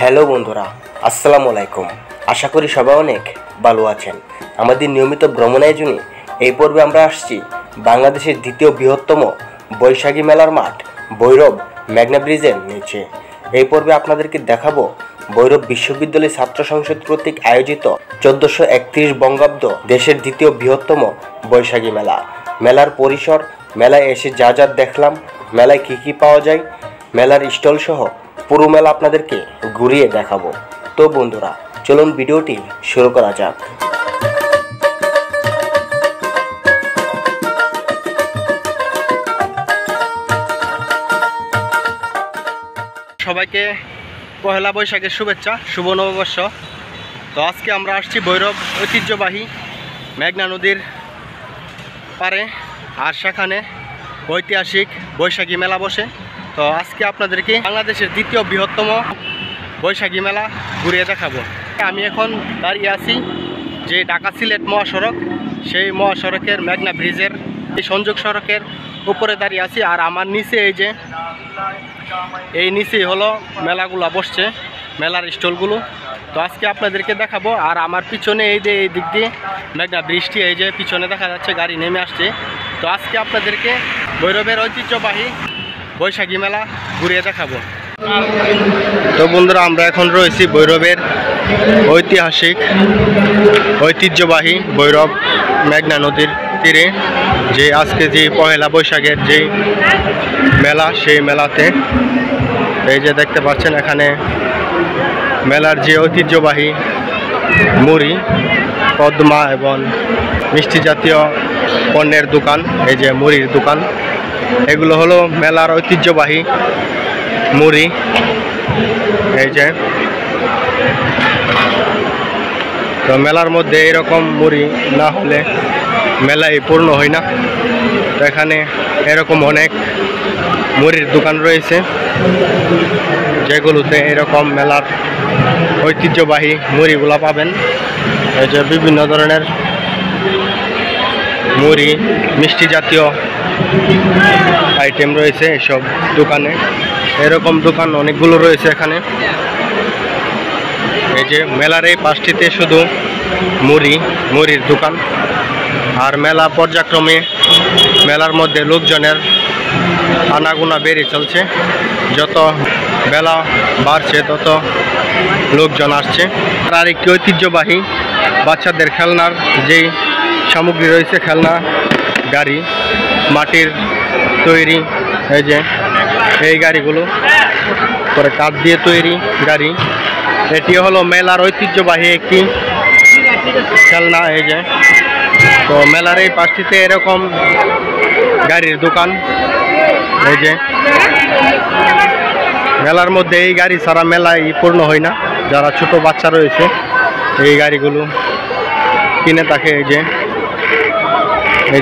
Hello বন্ধুরা, আসসালামু আলাইকুম। আশা করি সবাই অনেক ভালো আছেন। আমাদের নিয়মিত ভ্রমণ আয়োজনে এই পর্বে আমরা আসছি বাংলাদেশের দ্বিতীয় বৃহত্তম বৈশাখী মেলার মাঠ ভৈরব মেঘনা ব্রিজের নিচে। এই পর্বে আপনাদেরকে দেখাবো ভৈরব বিশ্ববিদ্যালয় ছাত্র সংসদ কর্তৃক আয়োজিত 1431 বঙ্গাব্দ দেশের দ্বিতীয় বৃহত্তম বৈশাখী মেলা। মেলার পরিসর, মেলায় এসে যা যা দেখলাম, মেলায় কী কী পাওয়া যায়, মেলার স্টল সহ পুরো মেলা আপনাদেরকে ঘুরিয়ে দেখাবো। তো বন্ধুরা, চলুন ভিডিওটি শুরু করা যাক। সবাইকে পহেলা বৈশাখের শুভেচ্ছা, শুভ নববর্ষ। তো আজকে আমরা আসছি ভৈরব ঐতিহ্যবাহী মেঘনা নদীর পারে, আর সেখানে ঐতিহাসিক বৈশাখী মেলা বসে। তো আজকে আপনাদেরকে বাংলাদেশের দ্বিতীয় বৃহত্তম বৈশাখী মেলা ঘুরিয়ে দেখাবো। আমি এখন দাঁড়িয়ে আছি যে ঢাকা সিলেট মহাসড়ক, সেই মহাসড়কের মেঘনা ব্রিজের এই সংযোগ সড়কের উপরে দাঁড়িয়ে আছি। আর আমার নিচে এই নিচেই হলো মেলাগুলো বসছে, মেলার স্টলগুলো। তো আজকে আপনাদেরকে দেখাবো। আর আমার পিছনে এই দিক দিয়ে মেঘনা ব্রিজটি, এই যে পিছনে দেখা যাচ্ছে গাড়ি নেমে আসছে। তো আজকে আপনাদেরকে ভৈরবের ঐতিহ্যবাহী বৈশাখী মেলা ঘুরিয়ে দেখাবো। তো বন্ধুরা, আমরা এখন রয়েছি ভৈরবের ঐতিহ্যবাহী ভৈরব মেঘনা নদীর তীরে, যে আজকে যে পহেলা বৈশাখের যে মেলা, সেই মেলাতে এই যে দেখতে পাচ্ছেন এখানে মেলার যে ঐতিহ্যবাহী মুড়ি, পদ্মা এবং মিষ্টি জাতীয় পণ্যের দোকান, এই যে মুড়ির দোকান, এগুলো হলো মেলার ঐতিহ্যবাহী মুড়ি। এই যে তো মেলার মধ্যে এরকম মুড়ি না হলে মেলাই পূর্ণ হয় না। তো এখানে এরকম অনেক মুড়ির দোকান রয়েছে, যেগুলোতে এরকম মেলার ঐতিহ্যবাহী মুড়িগুলো পাবেন। এই যে বিভিন্ন ধরনের মুড়ি, মিষ্টি জাতীয় আইটেম রয়েছে এসব দোকানে। এরকম দোকান অনেকগুলো রয়েছে এখানে। এই যে মেলার এই পাশটিতে শুধু মুড়ির দোকান। আর মেলা পর্যায়ক্রমে মেলার মধ্যে লোকজনের আনাগোনা বেড়ে চলছে। যত বেলা বাড়ছে তত লোকজন আসছে। আর একটি ঐতিহ্যবাহী বাচ্চাদের খেলনার যেই সামগ্রী রয়েছে, খেলনা গাড়ি, মাটির তৈরি, এই যে এই গাড়িগুলো, পরে কাঠ দিয়ে তৈরি গাড়ি, এটি হলো মেলার ঐতিহ্যবাহী একটি খেলনা। এই যে তো মেলার এই পাশটিতে এরকম গাড়ির দোকান। এই যে মেলার মধ্যে এই গাড়ি ছাড়া মেলায় পূর্ণ হয় না। যারা ছোট বাচ্চা রয়েছে এই গাড়িগুলো কিনে থাকে। এই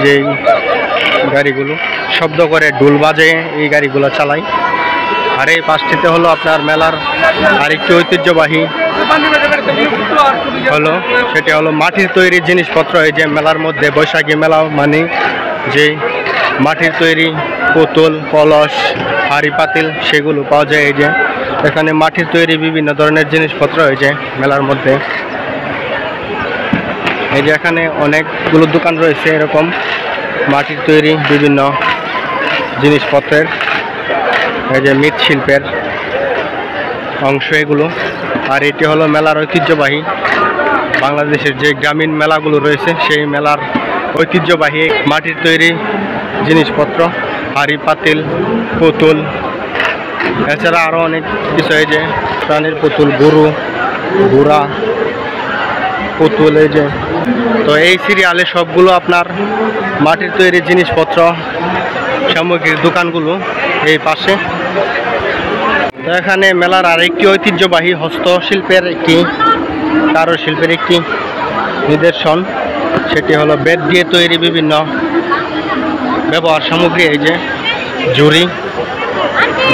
যে গাড়িগুলো শব্দ করে ঢোল বাজে এই গাড়িগুলো চালায়। আর এই পাশটিতে হলো আপনার মেলার আরেকটি ঐতিহ্যবাহী হলো, সেটা হলো মাটির তৈরি জিনিসপত্র। এই যে মেলার মধ্যে বৈশাখী মেলা মানে যে মাটির তৈরি পুতুল, কলস, হাঁড়ি পাতিল, সেগুলো পাওয়া যায়। এই যে এখানে মাটির তৈরি বিভিন্ন ধরনের জিনিসপত্র এই যে মেলার মধ্যে। এই যে এখানে অনেকগুলো দোকান রয়েছে এরকম মাটির তৈরি বিভিন্ন জিনিসপত্রের। এই যে মৃৎশিল্পের অংশ এগুলো। আর এটি হলো মেলার ঐতিহ্যবাহী বাংলাদেশের যে গ্রামীণ মেলাগুলো রয়েছে, সেই মেলার ঐতিহ্যবাহী মাটির তৈরি জিনিসপত্র, হাঁড়ি পাতিল, পুতুল, এছাড়া আরও অনেক কিছু। এই যে প্রাণীর পুতুল, গরু, ঘোড়া পুতুল। এই যে তো এই সিরিয়ালে সবগুলো আপনার মাটির তৈরি জিনিসপত্র সামগ্রীর দোকানগুলো এই পাশে। তো এখানে মেলার আরেকটি ঐতিহ্যবাহী হস্তশিল্পের কারুশিল্পের একটি নিদর্শন, সেটি হলো বেত দিয়ে তৈরি বিভিন্ন ব্যবহার সামগ্রী। এই যে ঝুড়ি,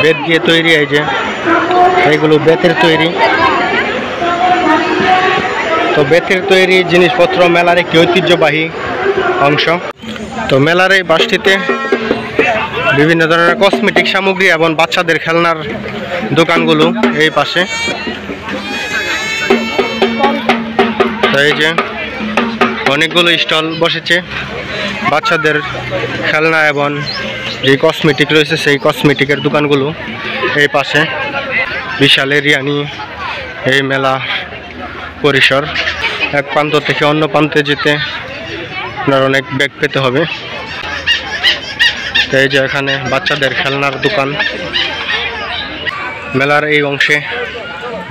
বেত দিয়ে তৈরি। এই যে এগুলো বেতের তৈরি। তো বেতের তৈরি জিনিসপত্র মেলার একটি ঐতিহ্যবাহী অংশ। তো মেলার এই বাসটিতে বিভিন্ন ধরনের কসমেটিক সামগ্রী এবং বাচ্চাদের খেলনার দোকানগুলো এই পাশে। তো এই যে অনেকগুলো স্টল বসেছে বাচ্চাদের খেলনা এবং যে কসমেটিক রয়েছে সেই কসমেটিকের দোকানগুলো এই পাশে। বিশাল এরিয়া নিয়ে এই মেলা পরিসর। এক প্রান্ত থেকে অন্য প্রান্তে যেতে আপনার অনেক ব্যাগ পেতে হবে। তো এই যে এখানে বাচ্চাদের খেলনার দোকান। মেলার এই অংশে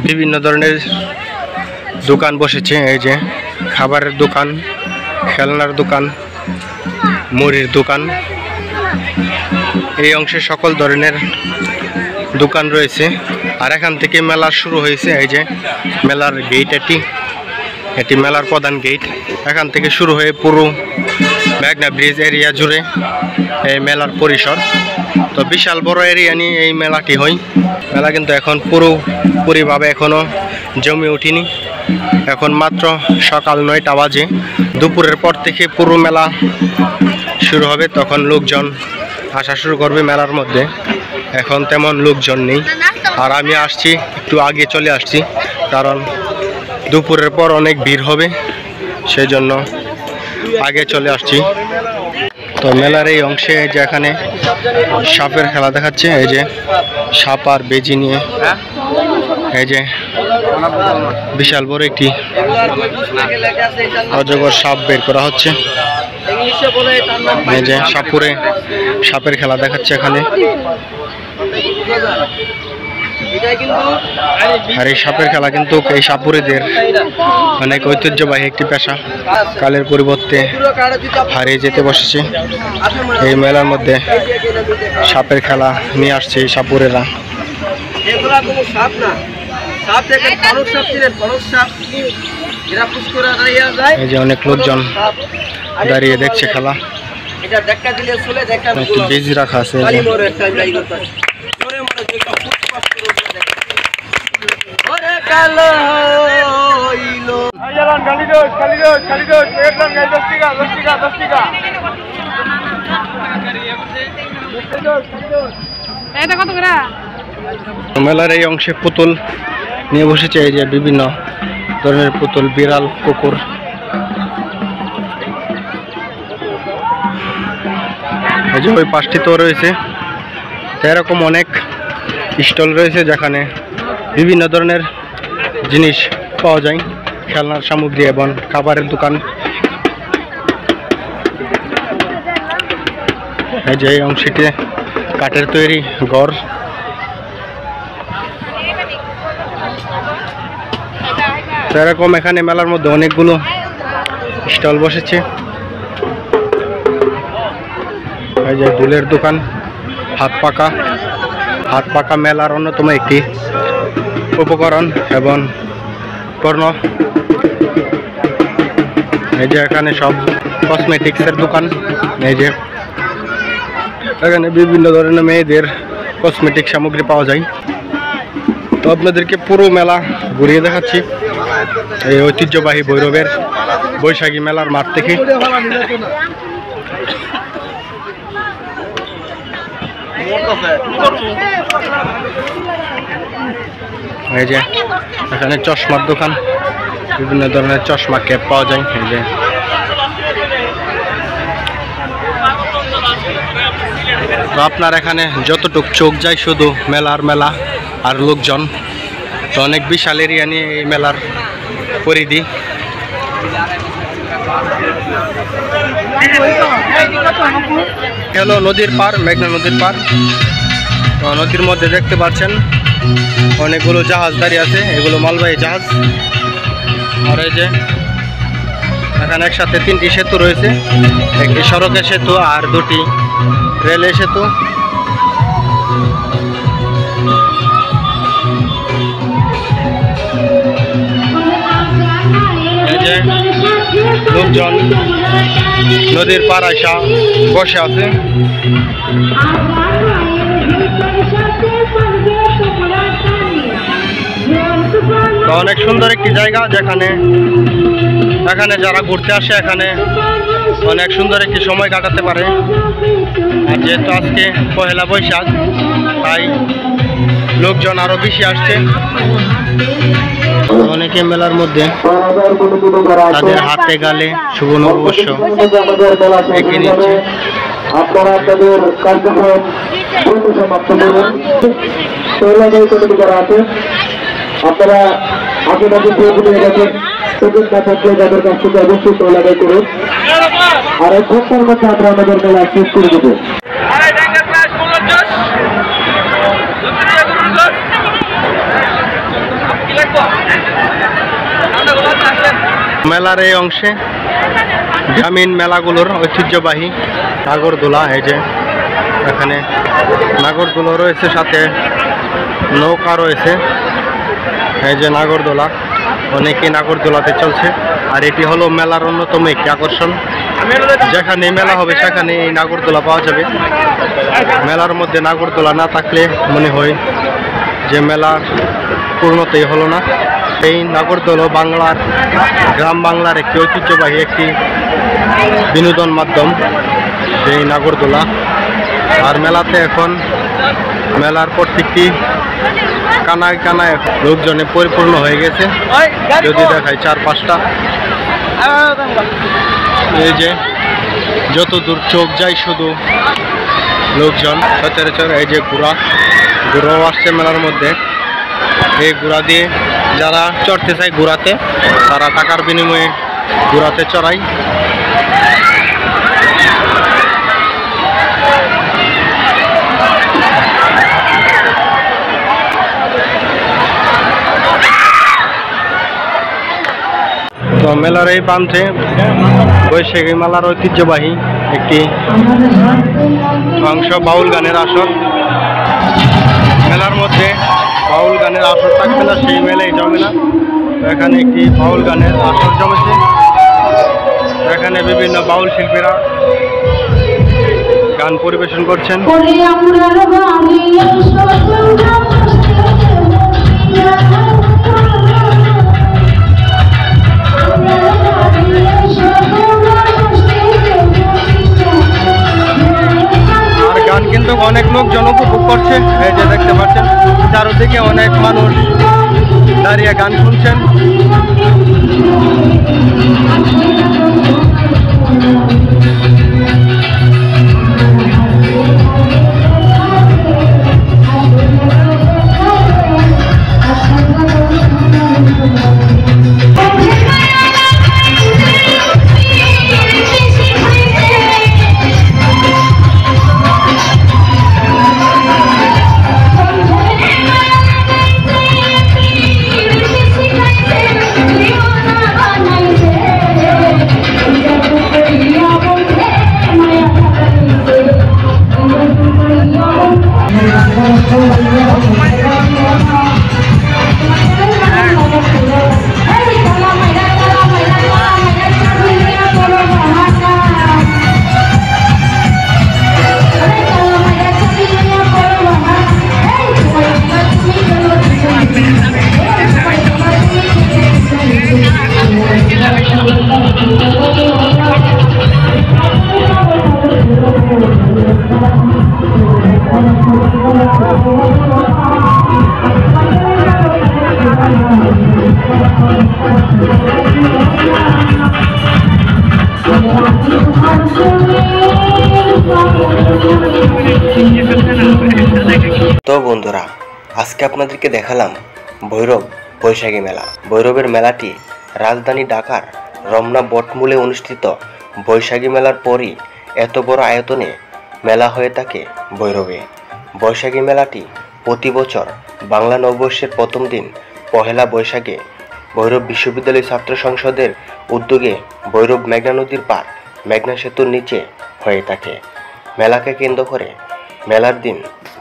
বিভিন্ন ধরনের দোকান বসেছে। এই যে খাবারের দোকান, খেলনার দোকান, মুড়ির দোকান। এই অংশে সকল ধরনের দোকান রয়েছে। আর এখান থেকে মেলা শুরু হয়েছে। এই যে মেলার গেট, এটি মেলার প্রধান গেট। এখান থেকে শুরু হয়ে পুরো মেঘনা ব্রিজ এরিয়া জুড়ে এই মেলার পরিসর। তো বিশাল বড় এরিয়া নিয়ে এই মেলাটি হয়। মেলা কিন্তু এখন পুরোপুরিভাবে এখনও জমে ওঠেনি। এখন মাত্র সকাল 9টা বাজে। দুপুরের পর থেকে পুরো মেলা শুরু হবে, তখন লোকজন আসা শুরু করবে মেলার মধ্যে। এখন তেমন লোকজন নেই। আর আমি আসছি একটু আগে চলে আসছি, কারণ দুপুরের পর অনেক ভিড় হবে, সেই জন্য আগে চলে আসছি। তো মেলার এই অংশে যে এখানে সাপের খেলা দেখাচ্ছে। এই যে সাপ আর বেজি নিয়ে এই যে বিশাল বড় একটি অজগর সাপ বের করা হচ্ছে। এই যে সাপের খেলা দেখাচ্ছে এখানে। আর এই সাপের খেলা কিন্তু এই সাপুরেদের অনেক ঐতিহ্যবাহী একটি পেশা, কালের পরিবর্তে হারিয়ে যেতে বসেছে। এই মেলার মধ্যে সাপের খেলা নিয়ে আসছে এই সাপুরেরা। এই যে অনেক লোকজন দাঁড়িয়ে দেখছে খেলা। একটি বেজ রাখা আছে। মেলার এই অংশে পুতুল নিয়ে বসেছে। এই যে বিভিন্ন ধরনের পুতুল, বিড়াল, কুকুর। এই যে ওই পাশটি তো রয়েছে। এরকম অনেক স্টল রয়েছে যেখানে বিভিন্ন ধরনের জিনিস পাওয়া যায়, খেলনার সামগ্রী এবং খাবারের দোকান। এই যে এই অংশটিতে কাঠের তৈরি ঘর। এরকম এখানে মেলার মধ্যে অনেকগুলো স্টল বসেছে। এই যে দুলের দোকান, হাত পাকা মেলার অন্যতম একটি উপকরণ এবং পণ্য। এই যে এখানে সব কসমেটিক্সের দোকান। এই যে এখানে বিভিন্ন ধরনের মেয়েদের কসমেটিক সামগ্রী পাওয়া যায়। তো আপনাদেরকে পুরো মেলা ঘুরিয়ে দেখাচ্ছি এই ঐতিহ্যবাহী ভৈরবের বৈশাখী মেলার মাঠ থেকে। এই যে এখানে চশমার দোকান, বিভিন্ন ধরনের চশমা, ক্যাপ পাওয়া যায়। এই যে তো আপনার এখানে যতটুক চোখ যায় শুধু মেলার মেলা আর লোকজন। তো অনেক বিশাল এরিয়া নিয়ে এই মেলার পরিধি। হলো নদীর পার, মেঘনা নদীর পার। তো নদীর মধ্যে দেখতে পাচ্ছেন অনেকগুলো জাহাজ দাঁড়িয়ে আছে, এগুলো মালবাহী জাহাজ। আর এই যে এখানে একসাথে 3টি সেতু রয়েছে, একটি সড়কের সেতু আর 2টি রেলের সেতু। এই যে লোকজন নদীর পার আসা বসে আছে। One তো অনেক সুন্দর একটি জায়গা, যেখানে এখানে যারা ঘুরতে আসে এখানে অনেক সুন্দর একটি সময় কাটাতে পারে। আর যেহেতু আজকে পহেলা বৈশাখ, তাই লোকজন আরো বেশি আসছে। অনেকে মেলার মধ্যে তাদের হাতে গালে শুভ নববর্ষ এঁকে নিচ্ছে। আপনারা তাদের কার্যক্রম সমাপ্ত করবেন। কমিটি করা আছে, আপনারা আগে আগে নিয়ে গেছেন, সেদিন না থাকলে যাদের কাছ থেকে অবশ্যই তৈলাদায় করুন। আর 1 ঘন্টার মধ্যে আমরা আমাদের মেলা শেষ করে দেবো। মেলার এই অংশে গ্রামীণ মেলাগুলোর ঐতিহ্যবাহী নাগরদোলা, এই যে এখানে নাগরদোলা রয়েছে, সাথে নৌকা রয়েছে। এই যে নাগরদোলা, অনেকেই নাগরদোলাতে চলছে। আর এটি হলো মেলার অন্যতম একটি আকর্ষণ। যেখানে মেলা হবে সেখানে এই নাগরদোলা পাওয়া যাবে। মেলার মধ্যে নাগরদোলা না থাকলে মনে হয় যে মেলার পূর্ণতাই হলো না। এই নাগরদোলা বাংলার, গ্রাম বাংলার একটি ঐতিহ্যবাহী একটি বিনোদন মাধ্যম, এই নাগরদোলা। আর মেলাতে এখন মেলার প্রত্যেকটি কানায় কানায় লোকজনে পরিপূর্ণ হয়ে গেছে। যদি দেখায় 4-5টা, এই যে যত দূর চোখ যায় শুধু লোকজন সচরাচর। এই যে ঘোড়াও আসছে মেলার মধ্যে। এই ঘোড়া দিয়ে যারা চড়তে চায় ঘোড়াতে, তারা টাকার বিনিময়ে ঘোড়াতে চড়ায়। তো মেলার এই প্রান্তে বৈশাখী মেলার ঐতিহ্যবাহী একটি অংশ বাউল গানের আসর। মেলার মধ্যে বাউল গানের আসর থাকবে না, সেই মেলায় জমে না। এখানে একটি বাউল গানের আসর জমেছে। এখানে বিভিন্ন বাউল শিল্পীরা গান পরিবেশন করছেন। আর গান কিন্তু অনেক লোকজন উপভোগ করছে। এই যে দেখতে পাচ্ছেন চারদিকে অনেক মানুষ দাঁড়িয়ে গান শুনছেন। তো বন্ধুরা, আজকে আপনাদেরকে দেখালাম ভৈরব বৈশাখী মেলা। ভৈরবের মেলাটি রাজধানী ঢাকার রমনা বটমূলে অনুষ্ঠিত বৈশাখী মেলার পরই এত বড় আয়তনে মেলা হয়ে থাকে ভৈরবে। বৈশাখী মেলাটি প্রতি বছর বাংলা নববর্ষের প্রথম দিন পহেলা বৈশাখে ভৈরব বিশ্ববিদ্যালয় ছাত্র সংসদের উদ্যোগে ভৈরব মেঘনা নদীর পার মেঘনা সেতুর নিচে হয়ে থাকে। মেলাকে কেন্দ্র করে মেলার দিন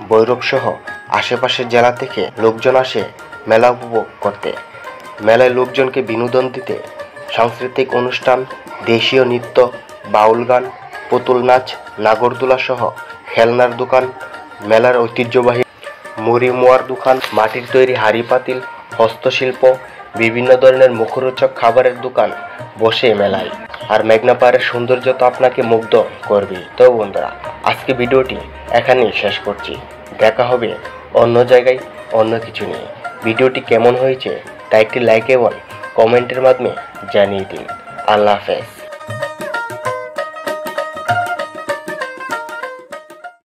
ভৈরব সহ আশেপাশের জেলা থেকে লোকজন আসে মেলা উপভোগ করতে। মেলায় লোকজনকে বিনোদন দিতে সাংস্কৃতিক অনুষ্ঠান, দেশীয় নৃত্য, বাউল গান, পুতুল নাচ, নাগরদোলা সহ খেলনার দোকান, মেলার ঐতিহ্যবাহী মুড়ি মোয়ার দোকান, মাটির তৈরি হাঁড়ি পাতিল হস্তশিল্প, বিভিন্ন ধরনের মুখরোচক খাবারের দোকান বসে মেলায়। আর মেঘনা পাহাড়ের সৌন্দর্য তো আপনাকে মুগ্ধ করবে। তো বন্ধুরা, আজকে ভিডিওটি এখানেই শেষ করছি। দেখা হবে অন্য জায়গায় অন্য কিছু নিয়ে। ভিডিওটি কেমন হয়েছে তা একটি লাইক এবং কমেন্টের মাধ্যমে জানিয়ে দিন। আল্লাহ হাফেজ।